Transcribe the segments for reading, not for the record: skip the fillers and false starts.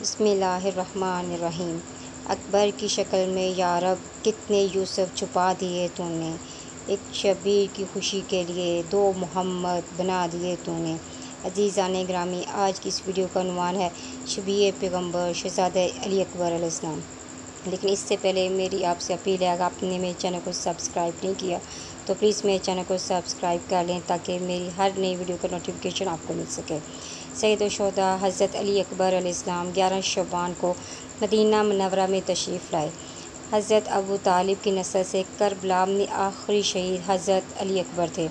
بسم اللہ الرحمن الرحیم۔ اکبر کی شکل میں یا رب کتنے یوسف چھپا دیے تو نے، ایک شبیر کی خوشی کے لیے دو محمد بنا دیے تو نے۔ عزیزان گرامی، آج کی اس ویڈیو کا عنوان ہے شبیہ پیغمبر شہزادہ علی اکبر علیہ السلام۔ لیکن اس سے پہلے میری آپ سے اپیل ہے، اگر آپ نے میرے چینل کو سبسکرائب نہیں کیا تو پلیز میرے چینل کو سبسکرائب کر لیں تاکہ میری ہر نئی ویڈیو کا نوٹیفیکیشن آپ کو مل سکے۔ سید الشہداء حضرت علی اکبر علیہ السلام 11 شعبان کو مدینہ منورہ میں تشریف لائے۔ حضرت ابو طالب کی نسل سے کربلا میں آخری شہید حضرت علی اکبر تھے۔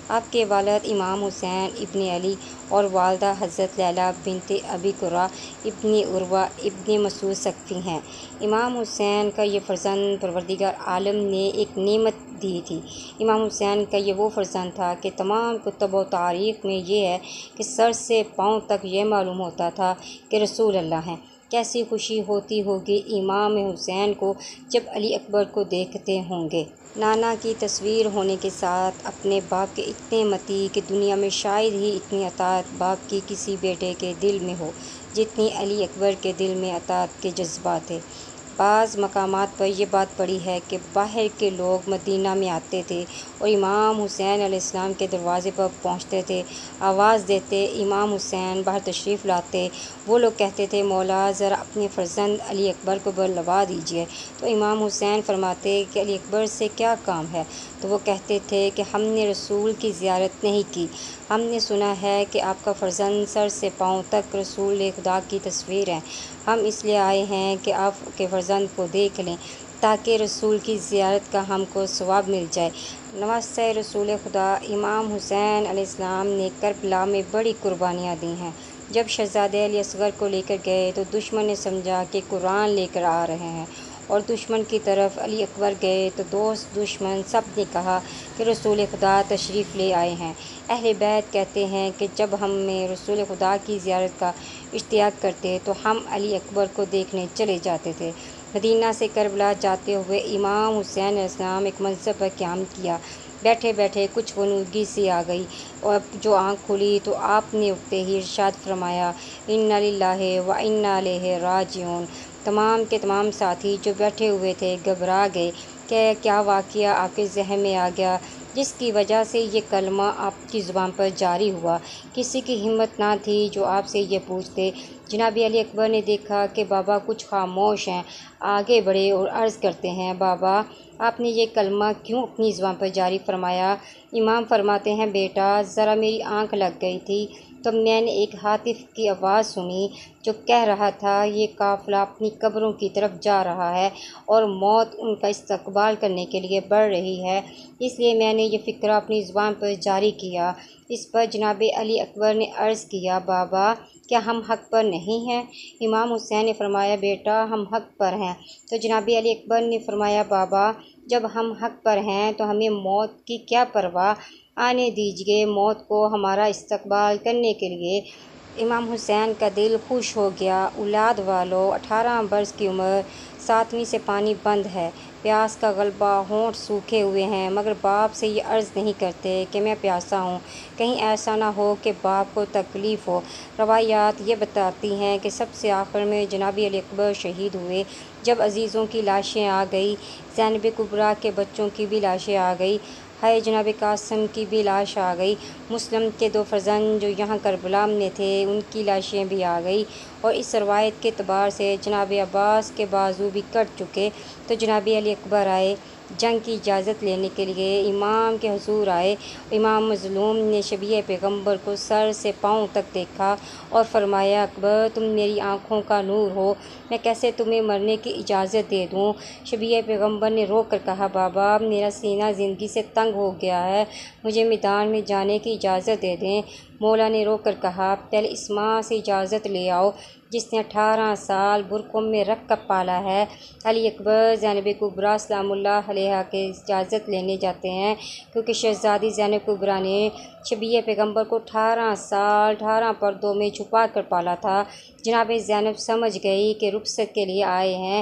آپ کے والد امام حسین ابن علی اور والدہ حضرت لیلہ بنت ابی قرہ ابن عروہ ابن مسعود ثقفی ہیں۔ امام حسین کا یہ فرزند پروردگار عالم نے ایک نعمت دی تھی۔ امام حسین کا یہ وہ فرزند تھا کہ تمام کتب و تاریخ میں یہ ہے کہ سر سے پاؤں تک یہ معلوم ہوتا تھا کہ رسول اللہ ہیں۔ کیسی خوشی ہوتی ہوگی امام حسین کو جب علی اکبر کو دیکھتے ہوں گے۔ نانا کی تصویر ہونے کے ساتھ اپنے باپ کے اتنے مطیع کہ دنیا میں شاید ہی اتنی اطاعت باپ کی کسی بیٹے کے دل میں ہو جتنی علی اکبر کے دل میں اطاعت کے جذبات تھے۔ بعض مقامات پر یہ بات پڑی ہے کہ باہر کے لوگ مدینہ میں آتے تھے اور امام حسین علیہ السلام کے دروازے پر پہنچتے تھے، آواز دیتے، امام حسین باہر تشریف لاتے۔ وہ لوگ کہتے تھے مولا ذرا اپنے فرزند علی اکبر کو بلوا دیجیے، تو امام حسین فرماتے کہ علی اکبر سے کیا کام ہے؟ تو وہ کہتے تھے کہ ہم نے رسول کی زیارت نہیں کی، ہم نے سنا ہے کہ آپ کا فرزند سر سے پاؤں تک رسول خدا کی تصویر ہے، ہم اس لیے آئے ہیں کہ آپ کے فرزند کو دیکھ لیں تاکہ رسول کی زیارت کا ہم کو ثواب مل جائے۔ نواسہ رسول خدا امام حسین علیہ السلام نے کربلا میں بڑی قربانیاں دی ہیں۔ جب شہزادہ علی اصغر کو لے کر گئے تو دشمن نے سمجھا کہ قرآن لے کر آ رہے ہیں، اور دشمن کی طرف علی اکبر گئے تو دوست دشمن سب نے کہا کہ رسول خدا تشریف لے آئے ہیں۔ اہل بیت کہتے ہیں کہ جب ہم رسول خدا کی زیارت کا اشتیاق کرتے تو ہم علی اکبر کو دیکھنے چلے جاتے تھے۔ مدینہ سے کربلا جاتے ہوئے امام حسین علیہ السلام ایک منصب پر قیام کیا۔ بیٹھے بیٹھے کچھ غنودگی سی آ گئی اور جو آنکھ کھلی تو آپ نے اٹھتے ہی ارشاد فرمایا انا للہ و انا الیہ راجعون۔ تمام کے تمام ساتھی جو بیٹھے ہوئے تھے گھبرا گئے کہ کیا واقعہ آپ کے ذہن میں آ گیا جس کی وجہ سے یہ کلمہ آپ کی زبان پر جاری ہوا؟ کسی کی ہمت نہ تھی جو آپ سے یہ پوچھتے۔ جناب علی اکبر نے دیکھا کہ بابا کچھ خاموش ہیں، آگے بڑھے اور عرض کرتے ہیں بابا آپ نے یہ کلمہ کیوں اپنی زبان پر جاری فرمایا؟ امام فرماتے ہیں بیٹا ذرا میری آنکھ لگ گئی تھی تو میں نے ایک ہاتف کی آواز سنی جو کہہ رہا تھا یہ قافلہ اپنی قبروں کی طرف جا رہا ہے اور موت ان کا استقبال کرنے کے لیے بڑھ رہی ہے، اس لیے میں نے یہ فقرہ اپنی زبان پر جاری کیا۔ اس پر جناب علی اکبر نے عرض کیا بابا کیا ہم حق پر نہیں ہیں؟ امام حسین نے فرمایا بیٹا ہم حق پر ہیں۔ تو جناب علی اکبر نے فرمایا بابا جب ہم حق پر ہیں تو ہمیں موت کی کیا پرواہ، آنے دیجیے موت کو ہمارا استقبال کرنے کے لیے۔ امام حسین کا دل خوش ہو گیا۔ اولاد والو 18 برس کی عمر، 7ویں سے پانی بند ہے، پیاس کا غلبہ، ہونٹ سوکھے ہوئے ہیں، مگر باپ سے یہ عرض نہیں کرتے کہ میں پیاسا ہوں، کہیں ایسا نہ ہو کہ باپ کو تکلیف ہو۔ روایات یہ بتاتی ہیں کہ سب سے آخر میں جناب علی اکبر شہید ہوئے۔ جب عزیزوں کی لاشیں آ گئی، زینب کبریٰ کے بچوں کی بھی لاشیں آ گئی، ہائے جناب قاسم کی بھی لاش آ گئی، مسلم کے 2 فرزند جو یہاں کربلا میں تھے ان کی لاشیں بھی آ گئی، اور اس روایت کے اعتبار سے جناب عباس کے بازو بھی کٹ چکے۔ تو جناب علی اکبر آئے جنگ کی اجازت لینے کے لیے، امام کے حضور آئے۔ امام مظلوم نے شبیہ پیغمبر کو سر سے پاؤں تک دیکھا اور فرمایا اکبر تم میری آنکھوں کا نور ہو، میں کیسے تمہیں مرنے کی اجازت دے دوں؟ شبیہ پیغمبر نے رو کر کہا بابا میرا سینہ زندگی سے تنگ ہو گیا ہے، مجھے میدان میں جانے کی اجازت دے دیں۔ مولا نے رو کر کہا پہلے اس ماں سے اجازت لے آؤ جس نے 18 سال برقعوں میں رکھ کر پالا ہے۔ علی اکبر زینب کبریٰ سلام اللہ علیہا کے اجازت لینے جاتے ہیں کیونکہ شہزادی زینب کبریٰ نے شبیہ پیغمبر کو 18 سال 18 پردوں میں چھپا کر پالا تھا۔ جناب زینب سمجھ گئی کہ رخصت کے لیے آئے ہیں،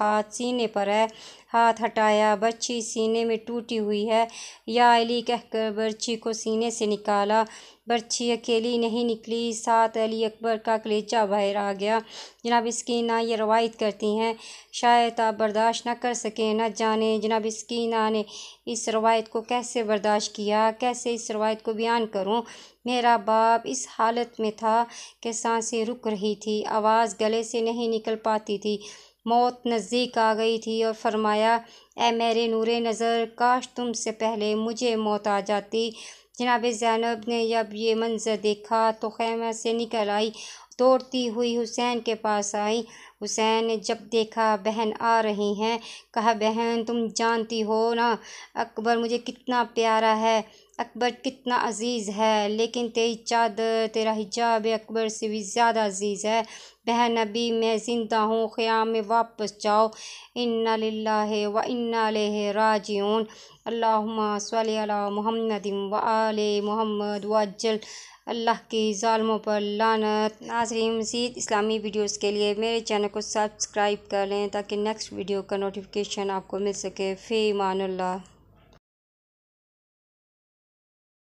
ہاتھ سینے پر ہے۔ ہاتھ ہٹایا، برچی سینے میں ٹوٹی ہوئی ہے۔ یا علی کہہ کر برچی کو سینے سے نکالا۔ برچی اکیلی نہیں نکلی، ساتھ علی اکبر کا کلیجہ باہر آ گیا۔ جناب سکینہ یہ روایت کرتی ہیں، شاید آپ برداشت نہ کر سکیں، نہ جانے جناب سکینہ نے اس روایت کو کیسے برداشت کیا، کیسے اس روایت کو بیان کروں۔ میرا باپ اس حالت میں تھا کہ سانسیں رک رہی تھی، آواز گلے سے نہیں نکل پاتی تھی، موت نزدیک آ گئی تھی، اور فرمایا، اے میرے نور نظر، کاش تم سے پہلے مجھے موت آ جاتی۔ جناب زینب نے جب یہ منظر دیکھا تو خیمہ سے نکل آئی، دوڑتی ہوئی حسین کے پاس آئی۔ حسین نے جب دیکھا بہن آ رہی ہیں، کہا، بہن تم جانتی ہو نا اکبر مجھے کتنا پیارا ہے، اکبر کتنا عزیز ہے، لیکن تیری چادر، تیرا حجاب اکبر سے بھی زیادہ عزیز ہے۔ بہن ابھی میں زندہ ہوں، خیام میں واپس جاؤ۔ انا للہ و انا الیہ راجعون۔ اللہم صلی علی محمد و آل محمد وعجل اللہ کی ظالموں پر لعنت۔ ناظرین مزید اسلامی ویڈیوز کے لیے میرے چینل کو سبسکرائب کر لیں تاکہ نیکسٹ ویڈیو کا نوٹیفیکیشن آپ کو مل سکے۔ فی امان اللہ۔